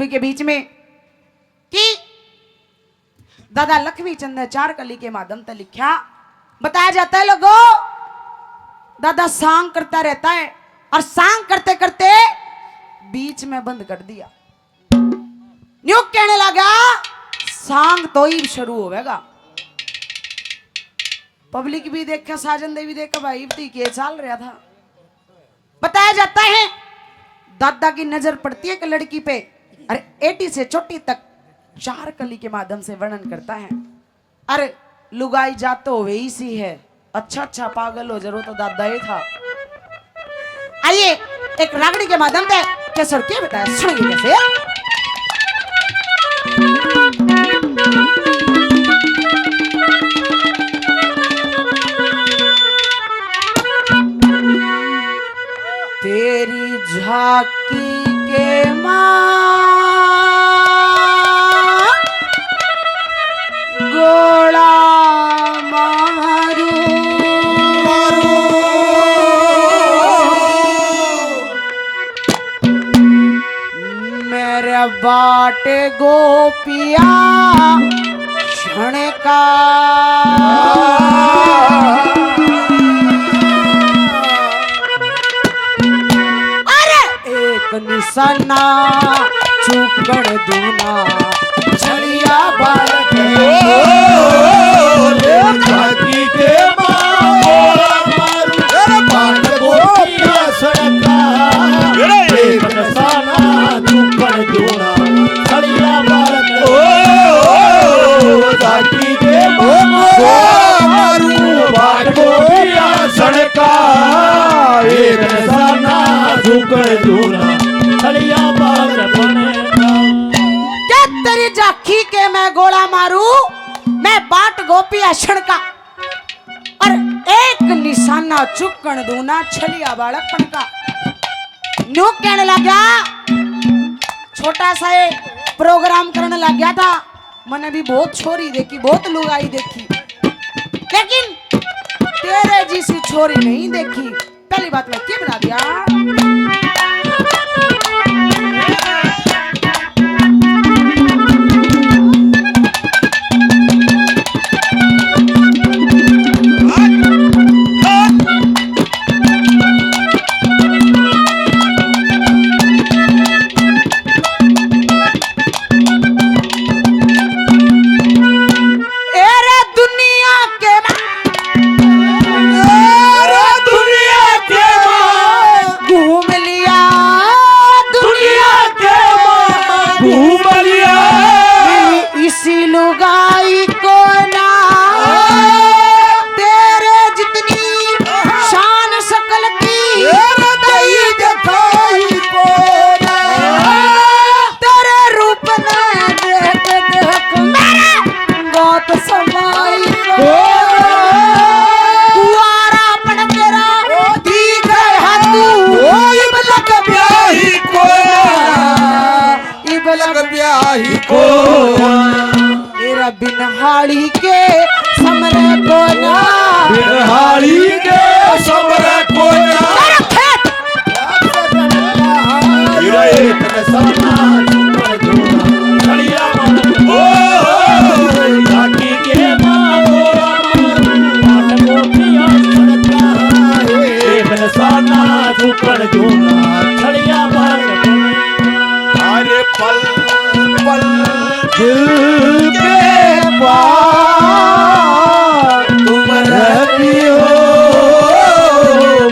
के बीच में कि दादा लक्ष्मी चंद ने 4 कली के माध्यम से लिखा। बताया जाता है लोगों, दादा सांग करता रहता है और सांग करते करते बीच में बंद कर दिया। न्यू कहने लगा सांग तो ही शुरू होगा। पब्लिक भी देखा, साजन देवी देखा, भाई के चल रहा था। बताया जाता है दादा की नजर पड़ती है एक लड़की पे, अरे 80 से चोटी तक 4 कली के माध्यम से वर्णन करता है। अरे लुगाई जात तो वही सी है, अच्छा अच्छा पागल हो जरूर तो दादा ही था। आइए एक रागड़ी के माध्यम से कैसे और क्या बताया सुनिए कैसे। तेरी झाकी के माँ गोला मारू मेरे बाटे गोपिया क्षण का निशाना चुकड़ दूना छलिया बाल के झाकी के मारा मारू बाल गोपिया सड़का एक निशाना चुकड़ दूना छलिया बाल के झाकी के मारू बाल गोपिया सड़का एक निशाना चुकड़ दूना क्या तेरी झाकी के मैं गोला मारू, मैं बाट गोपी अक्षण का और एक निशाना चुकन दूना छलिया बालकपन का। न्यू कहने लग गया, छोटा सा प्रोग्राम करने लग गया था। मैंने भी बहुत छोरी देखी, बहुत लुगाई देखी, लेकिन तेरे जैसी छोरी नहीं देखी। पहली बात मैं क्या बता दिया, बिनहाड़ी के समरे को ना, बिनहाड़ी के समरे को ना, एक निशाना चुकड़ दूना छलिया झाकी के मारा मारू गोपिया सड़का एक निशाना चुकड़ दूना छलिया अरे पल पल दिल के पार तुम रहती हो,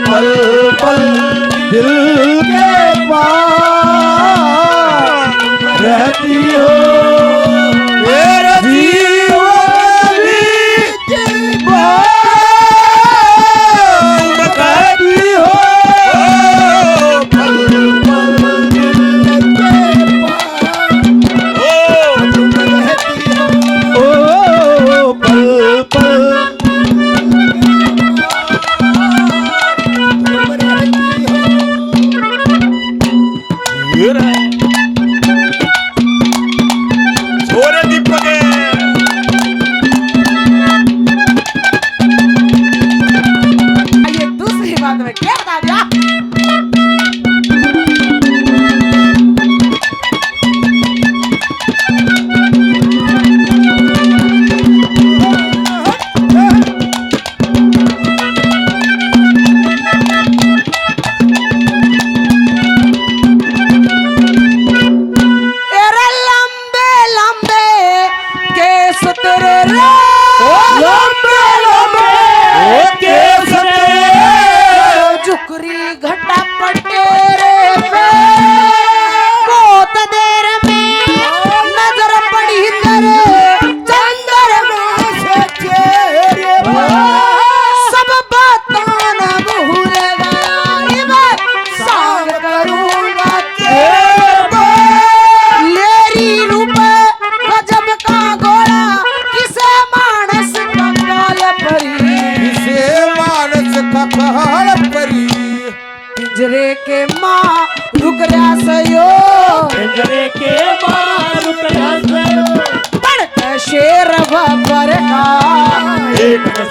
पल पल दिल के पार रहती हो, मेरा जीवन की बात कहती हो, पल पल दिल के पार तुम रहती हो, पल पल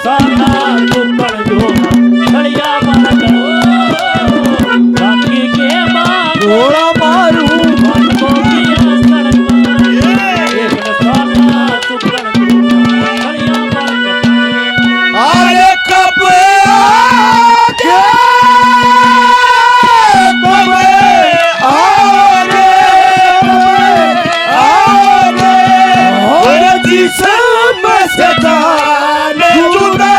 साना चुकड़ जो छड़िया बालक बाकी के मांग घोड़ा मारू बालकों की सड़क एक साना चुकड़ जो छड़िया बालक अरे कब आगे कब आगे आगे और जिसम से जान जुदा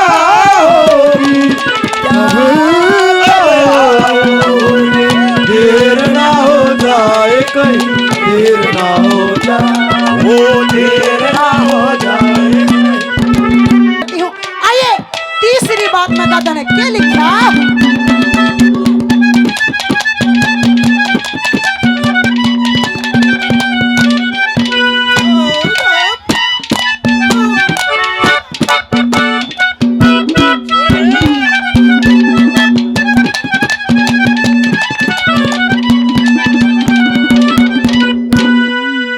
होगी देर ना हो जाए कहीं देर ना हो जाए वो देर ना हो जाए हूँ। आइए तीसरी बात में दादा ने क्या लिखा।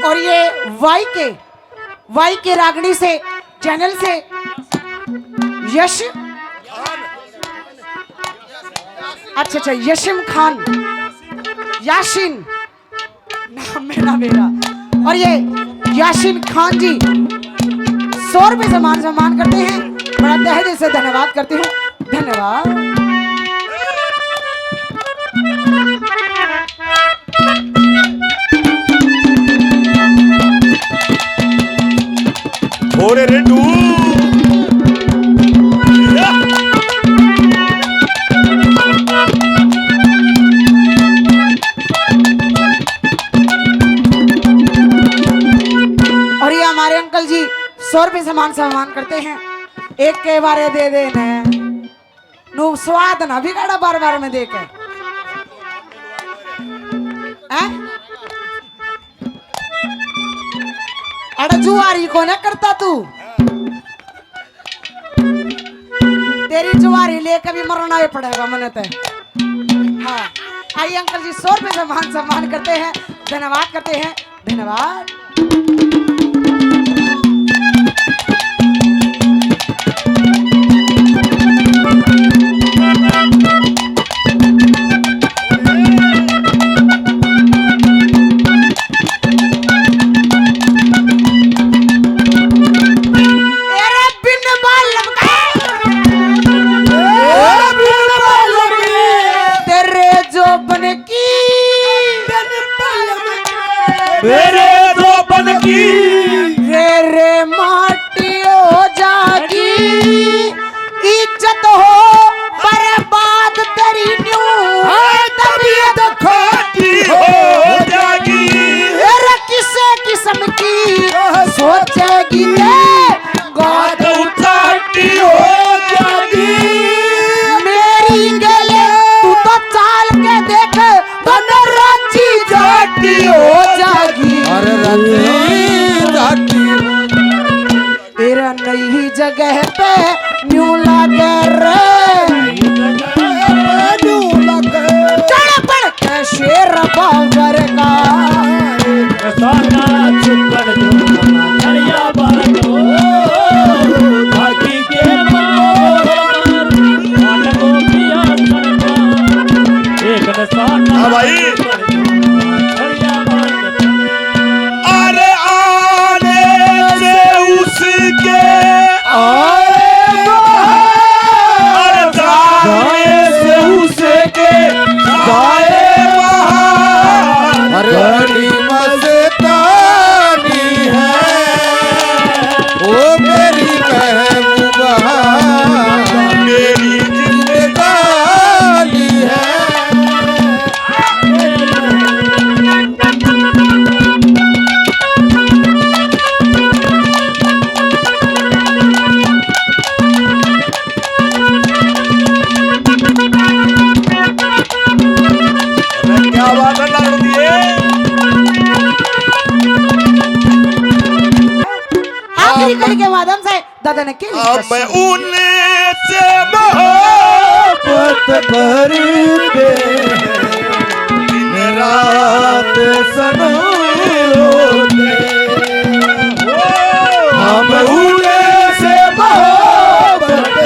और ये वाई के रागनी से चैनल से यश अच्छा यशिम खान याशिन नाम मेरा और ये याशिन खान जी 100 रुपए सम्मान करते हैं। बड़ा तहे दिल से धन्यवाद करती हूँ। धन्यवाद। ओरे रेडू और ये हमारे अंकल जी 100 रुपए सम्मान करते हैं। एक के बारे दे देने नु स्वाद ना बिगाड़ा बार बार में देके अरे जुआरी को ना करता तू तेरी जुआरी लेके भी मरना ही पड़ेगा मने ते। हाँ आइए अंकल जी 100 रुपए सम्मान करते हैं। धन्यवाद करते हैं। धन्यवाद। मेरे दो बन की रे माटी हो जागी इज्जत हो बर्बाद तेरी न्यू तबीयत खोटी हो जागी रे किसे किस्म की सोचेगी रे गाद उठाटी हो जागी मेरी गले तू तो चाल के देख रांची जाटी हो जागी। अरे रांची तेरा नई जगह पे न्यू लगे रे चढ़ पड़ के शेर बाबर का साना चुकड़ जो छड़िया बालक बाकी के मांग बालकों की सड़क एक साना भाई छड़िया बालक अरे आने से उसके अरे जाने से उसके जाए वहाँ बड़ी मस्तानी है वो मेरी महबूबा मेरी जिंदगानी है क्या बात है लड़ दिए आखिरी कड़ी के माध्यम से दादा ने क्या लिखा? अब मैं उनसे मोहब्बत करते दिन रात सनम रोते हम उनसे मोहब्बत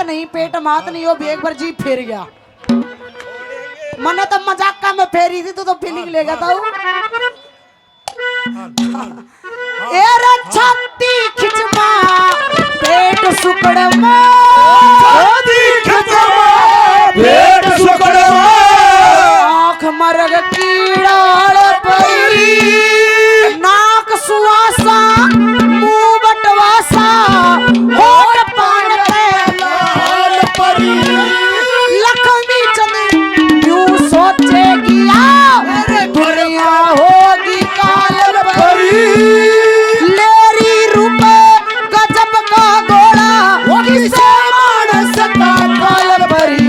नहीं पेट मात नहीं हो एक बार जी फेर गया मने तो मजाक का में फेरी थी तो फीलिंग लेगा था ए रे छाती खिचमा पेट सुकड़मा पेट सुकड़वा आँख मरग कीड़ाड़ पई नाक सुवासा मुंह बटवासा होठ पान पे लाल परी लक्ष्मी चंद यूं सोचेगी दुनिया होगी काल परी लेरी रूप गजब का घोड़ा किसे मानस का काल परी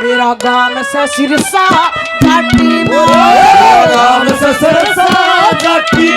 मेरा गाम से सिरसा घाटी में राम से सरसा जाती